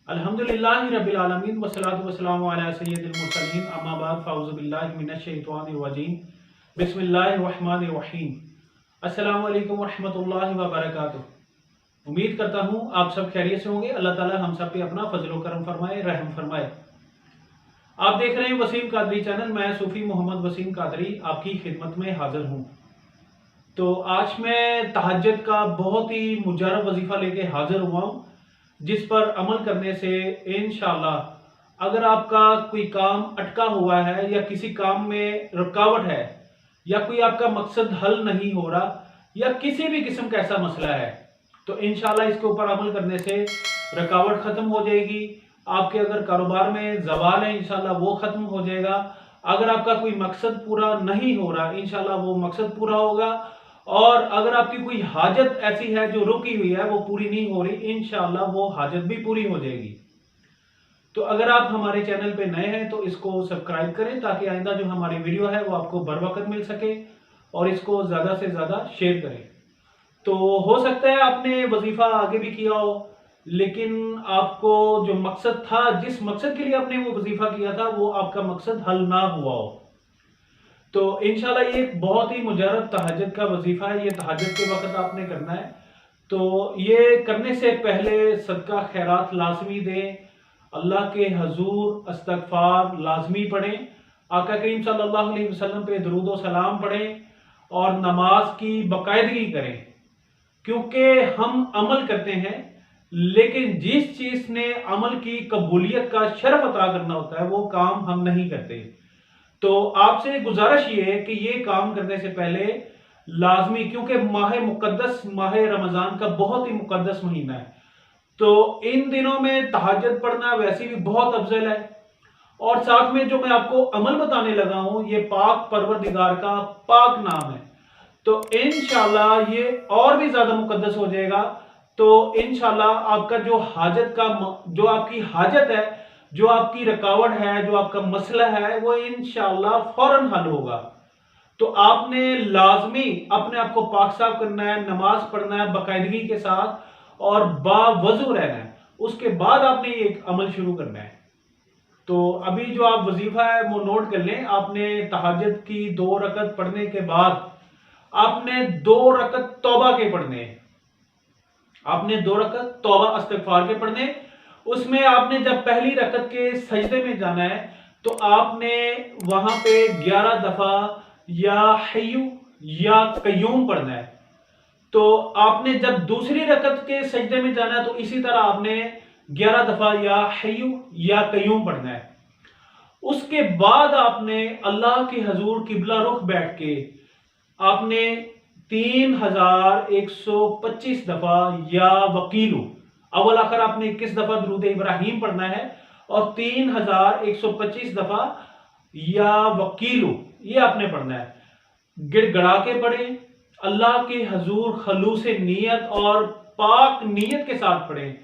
अल्हम्दुलिल्लाहि रब्बिल आलमीन वस्सलातु वस्सलामु अला सय्यिदिल मुरसलीन अम्मा बाद फ़अऊज़ु बिल्लाहि मिनश शैतानिर रजीम बिस्मिल्लाहिर रहमानिर रहीम। अस्सलामु अलैकुम वरहमतुल्लाहि व बरकातुहू। उम्मीद करता हूँ आप सब खैरियत से होंगे। अल्लाह ताला हम सब पे अपना फजल व करम फरमाए, रहम फरमाए। आप देख रहे हैं वसीम कादरी चैनल। मैं सूफी मोहम्मद वसीम कादरी आपकी खिदमत में हाजिर हूँ। तो आज मैं तहज्जुद का बहुत ही मुजरब वजीफा लेके हाजिर हुआ हूँ, जिस पर अमल करने से इंशाअल्लाह अगर आपका कोई काम अटका हुआ है या किसी काम में रुकावट है या कोई आपका मकसद हल नहीं हो रहा या किसी भी किस्म का ऐसा मसला है, तो इंशाअल्लाह इसके ऊपर अमल करने से रुकावट ख़त्म हो जाएगी। आपके अगर कारोबार में ज़वाल है इंशाअल्लाह वो ख़त्म हो जाएगा। अगर आपका कोई मकसद पूरा नहीं हो रहा इंशाअल्लाह वो मकसद पूरा होगा। और अगर आपकी कोई हाजत ऐसी है जो रुकी हुई है वो पूरी नहीं हो रही, इंशाअल्लाह वो हाजत भी पूरी हो जाएगी। तो अगर आप हमारे चैनल पे नए हैं तो इसको सब्सक्राइब करें ताकि आइंदा जो हमारी वीडियो है वो आपको बर वक्त मिल सके, और इसको ज़्यादा से ज़्यादा शेयर करें। तो हो सकता है आपने वजीफा आगे भी किया हो, लेकिन आपको जो मकसद था, जिस मकसद के लिए आपने वो वजीफा किया था, वो आपका मकसद हल ना हुआ हो। तो इंशाल्लाह ये एक बहुत ही मुजरब तहज्जुद का वजीफा है। ये तहज्जुद के वक्त आपने करना है। तो ये करने से पहले सदका खैरात लाजमी दें, अल्लाह के हजूर इस्तगफार लाजमी पढ़ें, आका करीम सल्लल्लाहु अलैहि वसल्लम पे दरूद व सलाम पढ़ें और नमाज की बाकायदगी करें। क्योंकि हम अमल करते हैं, लेकिन जिस चीज़ ने अमल की कबूलियत का शरफ अता करना होता है वो काम हम नहीं करते। तो आपसे गुजारिश ये है कि ये काम करने से पहले लाजमी, क्योंकि माह मुकद्दस माह रमज़ान का बहुत ही मुकद्दस महीना है, तो इन दिनों में तहज्जुद पढ़ना वैसे भी बहुत अफजल है। और साथ में जो मैं आपको अमल बताने लगा हूं, ये पाक परवरदिगार का पाक नाम है, तो इंशाल्लाह ये और भी ज्यादा मुकद्दस हो जाएगा। तो इंशाल्लाह आपका जो हाजत का जो आपकी हाजत है, जो आपकी रुकावट है, जो आपका मसला है, वो इंशाअल्लाह फौरन हल होगा। तो आपने लाजमी अपने आप को पाक साफ करना है, नमाज पढ़ना है बाकायदगी के साथ और बावजू रहना है। उसके बाद आपने एक अमल शुरू करना है। तो अभी जो आप वजीफा है वो नोट कर लें। आपने तहज्जुद की 2 रकत पढ़ने के बाद आपने 2 रकत तौबा के पढ़ने, आपने 2 रकत तौबा इस्तगफार के पढ़ने। उसमें आपने जब पहली रकत के सजदे में जाना है तो आपने वहां पे 11 दफा या हय्यु या कय्यूम पढ़ना है। तो आपने जब दूसरी रकत के सजदे में जाना है तो इसी तरह आपने 11 दफा या हय्यु या कय्यूम पढ़ना है। उसके बाद आपने अल्लाह के हजूर किबला रुख बैठ के आपने 3125 दफा या वकीलू, अव्वल आखिर आपने 21 दफा दुरूद इब्राहिम पढ़ना है और 3125 दफा या वकीलू ये आपने पढ़ना है। गिड़गड़ा के पढ़ें, अल्लाह के हजूर खलूस नीयत और पाक नीयत के साथ पढ़ें,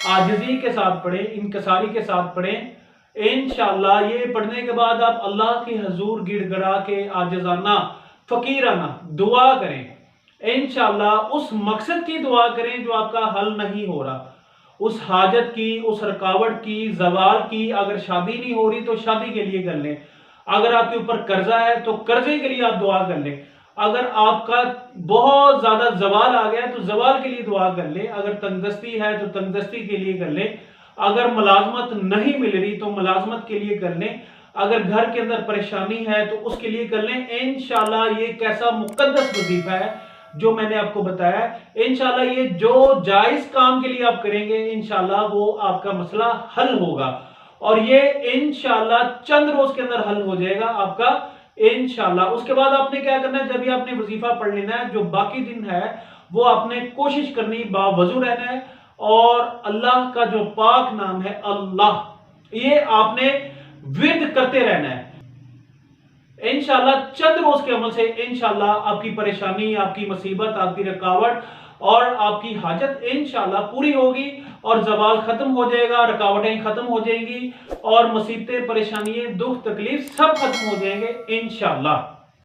आजिज़ी के साथ पढ़ें, इनकसारी के साथ पढ़ें। इंशाअल्लाह ये पढ़ने के बाद आप अल्लाह के हजूर गिड़गड़ा के आजिज़ाना फकीराना दुआ करें। इंशाअल्लाह उस मकसद की दुआ करें जो आपका हल नहीं हो रहा, उस हाजत की, उस रुकावट की, जवाल की। अगर शादी नहीं हो रही तो शादी के लिए कर लें। अगर आपके ऊपर कर्जा है तो कर्जे के लिए आप दुआ कर लें। अगर आपका बहुत ज्यादा जवाल आ गया है तो जवाल के लिए दुआ कर लें। अगर तंगदस्ती है तो तंगदस्ती के लिए कर लें। अगर मुलाजमत नहीं मिल रही तो मुलाजमत के लिए कर लें। अगर घर के अंदर परेशानी है तो उसके लिए कर लें। इंशाअल्लाह ये एक ऐसा मुकद्दस वजीफा है जो मैंने आपको बताया। इंशाअल्लाह ये जो जायज काम के लिए आप करेंगे इंशाअल्लाह वो आपका मसला हल होगा, और ये इंशाअल्लाह चंद रोज के अंदर हल हो जाएगा आपका इंशाअल्लाह। उसके बाद आपने क्या करना है, जब भी आपने वजीफा पढ़ लेना है, जो बाकी दिन है वो आपने कोशिश करनी बावजू रहना है, और अल्लाह का जो पाक नाम है अल्लाह, ये आपने विर्द करते रहना है। इंशाअल्लाह चंद रोज के अमल से इंशाअल्लाह आपकी परेशानी, आपकी मुसीबत, आपकी रुकावट और आपकी हाजत इंशाअल्लाह पूरी होगी और जवाल खत्म हो जाएगा, रुकावटें खत्म हो जाएंगी और मुसीबतें, परेशानियां, दुख, तकलीफ सब खत्म हो जाएंगे इंशाअल्लाह।